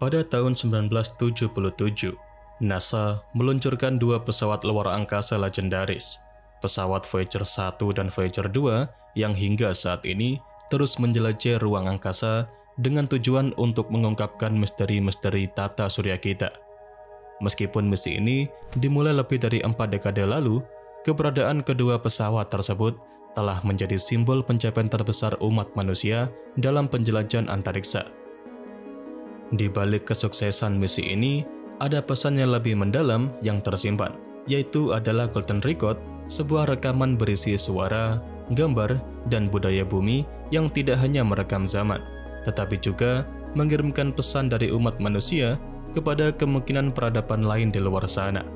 Pada tahun 1977, NASA meluncurkan dua pesawat luar angkasa legendaris, pesawat Voyager 1 dan Voyager 2 yang hingga saat ini terus menjelajah ruang angkasa dengan tujuan untuk mengungkapkan misteri-misteri tata surya kita. Meskipun misi ini dimulai lebih dari 4 dekade lalu, keberadaan kedua pesawat tersebut telah menjadi simbol pencapaian terbesar umat manusia dalam penjelajahan antariksa. Di balik kesuksesan misi ini, ada pesan yang lebih mendalam yang tersimpan, yaitu adalah Golden Record, sebuah rekaman berisi suara, gambar, dan budaya bumi yang tidak hanya merekam zaman, tetapi juga mengirimkan pesan dari umat manusia kepada kemungkinan peradaban lain di luar sana.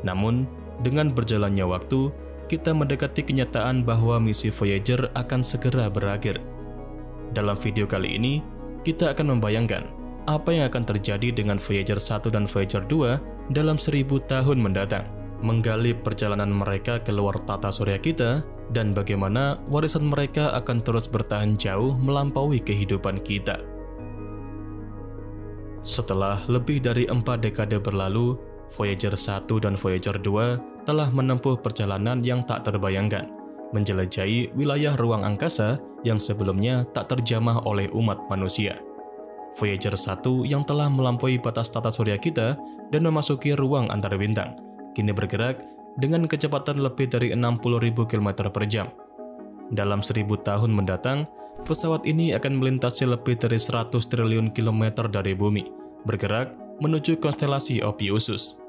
Namun, dengan berjalannya waktu, kita mendekati kenyataan bahwa misi Voyager akan segera berakhir. Dalam video kali ini, kita akan membayangkan apa yang akan terjadi dengan Voyager 1 dan Voyager 2 dalam 1000 tahun mendatang, menggali perjalanan mereka keluar tata surya kita, dan bagaimana warisan mereka akan terus bertahan jauh melampaui kehidupan kita. Setelah lebih dari 4 dekade berlalu, Voyager 1 dan Voyager 2 telah menempuh perjalanan yang tak terbayangkan, menjelajahi wilayah ruang angkasa yang sebelumnya tak terjamah oleh umat manusia. Voyager 1 yang telah melampaui batas tata surya kita dan memasuki ruang antar bintang, kini bergerak dengan kecepatan lebih dari 60.000 km per jam. Dalam 1000 tahun mendatang, pesawat ini akan melintasi lebih dari 100 triliun kilometer dari bumi, bergerak menuju konstelasi Ophiuchus.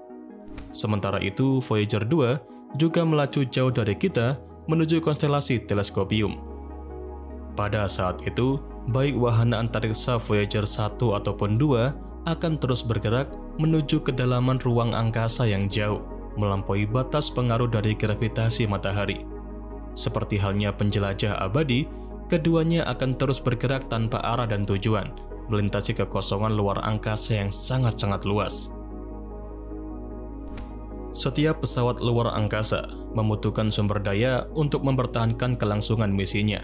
Sementara itu, Voyager 2 juga melaju jauh dari kita menuju konstelasi Teleskopium. Pada saat itu, baik wahana antariksa Voyager 1 ataupun 2 akan terus bergerak menuju kedalaman ruang angkasa yang jauh, melampaui batas pengaruh dari gravitasi matahari. Seperti halnya penjelajah abadi, keduanya akan terus bergerak tanpa arah dan tujuan, melintasi kekosongan luar angkasa yang sangat-sangat luas. Setiap pesawat luar angkasa membutuhkan sumber daya untuk mempertahankan kelangsungan misinya.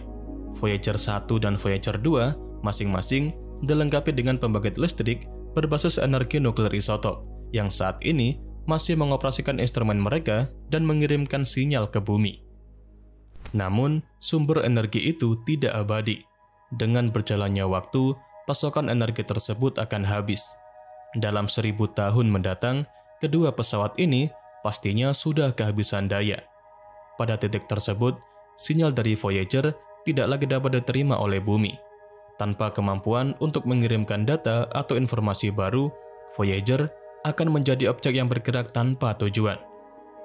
Voyager 1 dan Voyager 2 masing-masing dilengkapi dengan pembangkit listrik berbasis energi nuklir isotop yang saat ini masih mengoperasikan instrumen mereka dan mengirimkan sinyal ke bumi. Namun, sumber energi itu tidak abadi. Dengan berjalannya waktu, pasokan energi tersebut akan habis. Dalam 1000 tahun mendatang, kedua pesawat ini pastinya sudah kehabisan daya. Pada titik tersebut, sinyal dari Voyager tidak lagi dapat diterima oleh bumi. Tanpa kemampuan untuk mengirimkan data atau informasi baru, Voyager akan menjadi objek yang bergerak tanpa tujuan.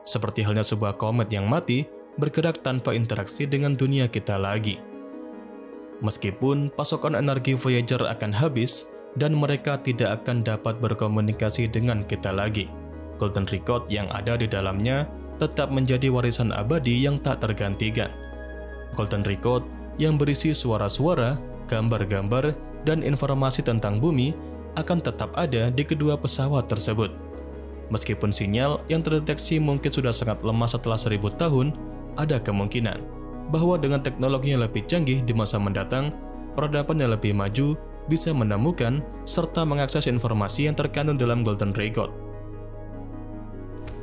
Seperti halnya sebuah komet yang mati, bergerak tanpa interaksi dengan dunia kita lagi. Meskipun pasokan energi Voyager akan habis, dan mereka tidak akan dapat berkomunikasi dengan kita lagi, Golden Record yang ada di dalamnya tetap menjadi warisan abadi yang tak tergantikan. Golden Record yang berisi suara-suara, gambar-gambar, dan informasi tentang bumi akan tetap ada di kedua pesawat tersebut. Meskipun sinyal yang terdeteksi mungkin sudah sangat lemah setelah 1000 tahun, ada kemungkinan bahwa dengan teknologi yang lebih canggih di masa mendatang, peradaban yang lebih maju bisa menemukan serta mengakses informasi yang terkandung dalam Golden Record.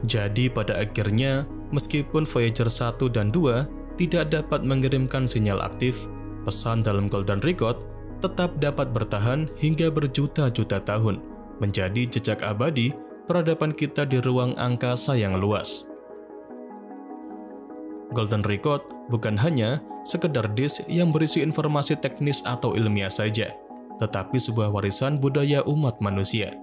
Jadi pada akhirnya, meskipun Voyager 1 dan 2 tidak dapat mengirimkan sinyal aktif, pesan dalam Golden Record tetap dapat bertahan hingga berjuta-juta tahun, menjadi jejak abadi peradaban kita di ruang angkasa yang luas. Golden Record bukan hanya sekedar disk yang berisi informasi teknis atau ilmiah saja, tetapi sebuah warisan budaya umat manusia.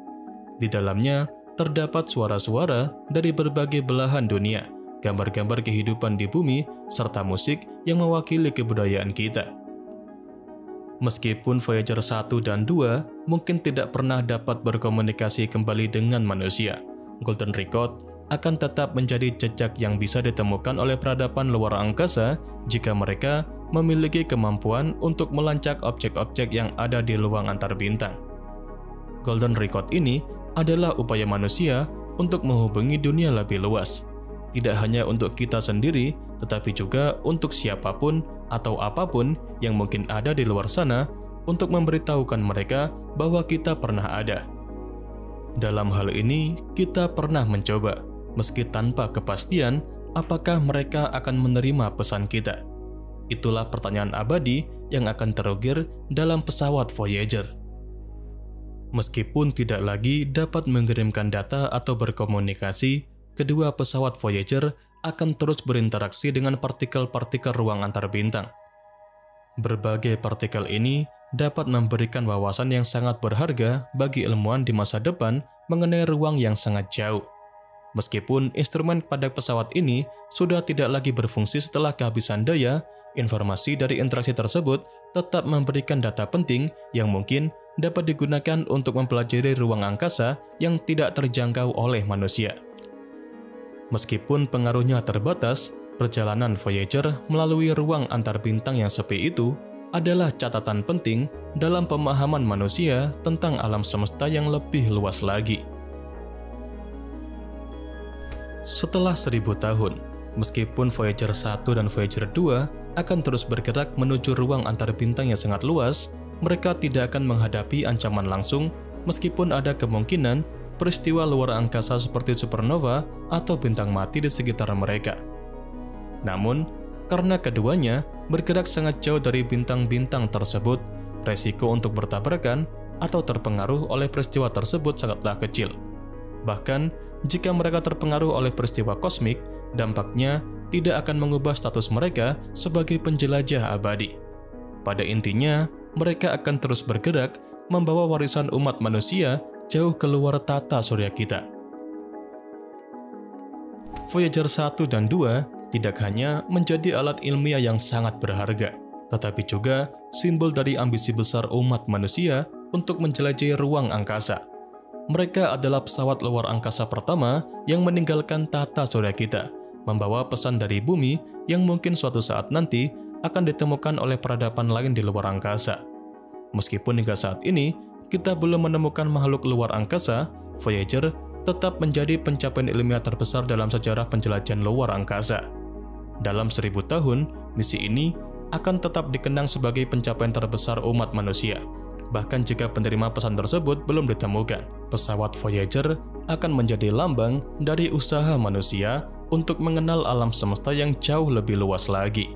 Di dalamnya terdapat suara-suara dari berbagai belahan dunia, gambar-gambar kehidupan di bumi, serta musik yang mewakili kebudayaan kita. Meskipun Voyager 1 dan 2 mungkin tidak pernah dapat berkomunikasi kembali dengan manusia, Golden Record akan tetap menjadi jejak yang bisa ditemukan oleh peradaban luar angkasa jika mereka memiliki kemampuan untuk melacak objek-objek yang ada di ruang antar bintang. Golden Record ini adalah upaya manusia untuk menghubungi dunia lebih luas, tidak hanya untuk kita sendiri, tetapi juga untuk siapapun atau apapun yang mungkin ada di luar sana, untuk memberitahukan mereka bahwa kita pernah ada. Dalam hal ini, kita pernah mencoba, meski tanpa kepastian apakah mereka akan menerima pesan kita. Itulah pertanyaan abadi yang akan terukir dalam pesawat Voyager. Meskipun tidak lagi dapat mengirimkan data atau berkomunikasi, kedua pesawat Voyager akan terus berinteraksi dengan partikel-partikel ruang antar bintang. Berbagai partikel ini dapat memberikan wawasan yang sangat berharga bagi ilmuwan di masa depan mengenai ruang yang sangat jauh. Meskipun instrumen pada pesawat ini sudah tidak lagi berfungsi setelah kehabisan daya, informasi dari interaksi tersebut tetap memberikan data penting yang mungkin dapat digunakan untuk mempelajari ruang angkasa yang tidak terjangkau oleh manusia. Meskipun pengaruhnya terbatas, perjalanan Voyager melalui ruang antar bintang yang sepi itu adalah catatan penting dalam pemahaman manusia tentang alam semesta yang lebih luas lagi. Setelah 1000 tahun, meskipun Voyager 1 dan Voyager 2 akan terus bergerak menuju ruang antar bintang yang sangat luas, mereka tidak akan menghadapi ancaman langsung meskipun ada kemungkinan peristiwa luar angkasa seperti supernova atau bintang mati di sekitar mereka. Namun, karena keduanya bergerak sangat jauh dari bintang-bintang tersebut, resiko untuk bertabrakan atau terpengaruh oleh peristiwa tersebut sangatlah kecil. Bahkan, jika mereka terpengaruh oleh peristiwa kosmik, dampaknya tidak akan mengubah status mereka sebagai penjelajah abadi. Pada intinya, mereka akan terus bergerak membawa warisan umat manusia jauh keluar tata surya kita. Voyager 1 dan 2 tidak hanya menjadi alat ilmiah yang sangat berharga, tetapi juga simbol dari ambisi besar umat manusia untuk menjelajahi ruang angkasa. Mereka adalah pesawat luar angkasa pertama yang meninggalkan tata surya kita, membawa pesan dari bumi yang mungkin suatu saat nanti akan ditemukan oleh peradaban lain di luar angkasa. Meskipun hingga saat ini kita belum menemukan makhluk luar angkasa, Voyager tetap menjadi pencapaian ilmiah terbesar dalam sejarah penjelajahan luar angkasa. Dalam 1000 tahun, misi ini akan tetap dikenang sebagai pencapaian terbesar umat manusia. Bahkan jika penerima pesan tersebut belum ditemukan, pesawat Voyager akan menjadi lambang dari usaha manusia untuk mengenal alam semesta yang jauh lebih luas lagi.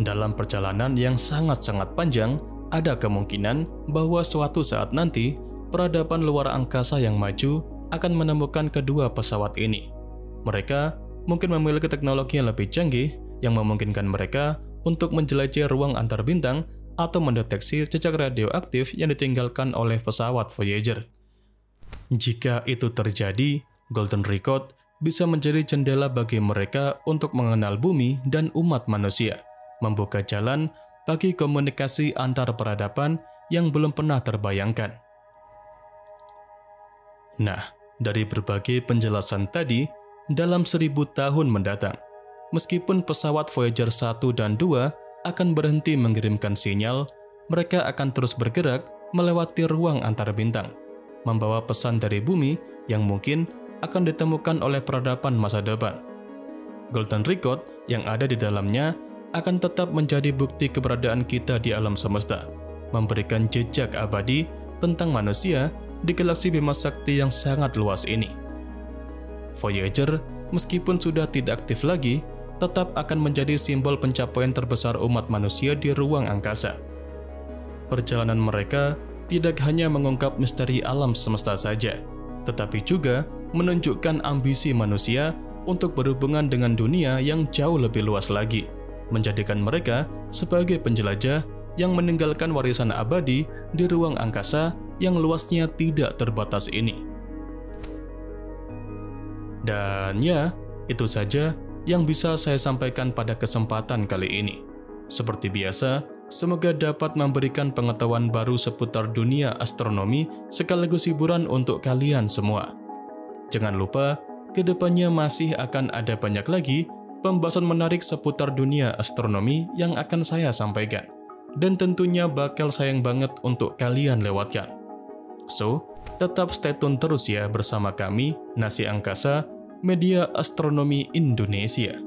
Dalam perjalanan yang sangat-sangat panjang, ada kemungkinan bahwa suatu saat nanti, peradaban luar angkasa yang maju akan menemukan kedua pesawat ini. Mereka mungkin memiliki teknologi yang lebih canggih yang memungkinkan mereka untuk menjelajahi ruang antar bintang atau mendeteksi jejak radioaktif yang ditinggalkan oleh pesawat Voyager. Jika itu terjadi, Golden Record bisa menjadi jendela bagi mereka untuk mengenal bumi dan umat manusia, membuka jalan bagi komunikasi antar peradaban yang belum pernah terbayangkan. Nah, dari berbagai penjelasan tadi, dalam 1000 tahun mendatang, meskipun pesawat Voyager 1 dan 2 akan berhenti mengirimkan sinyal, mereka akan terus bergerak melewati ruang antar bintang, membawa pesan dari bumi yang mungkin akan ditemukan oleh peradaban masa depan. Golden Record yang ada di dalamnya akan tetap menjadi bukti keberadaan kita di alam semesta, memberikan jejak abadi tentang manusia di galaksi Bima Sakti yang sangat luas ini. Voyager, meskipun sudah tidak aktif lagi, tetap akan menjadi simbol pencapaian terbesar umat manusia di ruang angkasa. Perjalanan mereka tidak hanya mengungkap misteri alam semesta saja, tetapi juga menunjukkan ambisi manusia untuk berhubungan dengan dunia yang jauh lebih luas lagi, menjadikan mereka sebagai penjelajah yang meninggalkan warisan abadi di ruang angkasa yang luasnya tidak terbatas ini. Dan ya, itu saja yang bisa saya sampaikan pada kesempatan kali ini. Seperti biasa, semoga dapat memberikan pengetahuan baru seputar dunia astronomi sekaligus hiburan untuk kalian semua. Jangan lupa, kedepannya masih akan ada banyak lagi pembahasan menarik seputar dunia astronomi yang akan saya sampaikan. Dan tentunya bakal sayang banget untuk kalian lewatkan. So, tetap stay tune terus ya bersama kami, Nasi Angkasa, Media Astronomi Indonesia.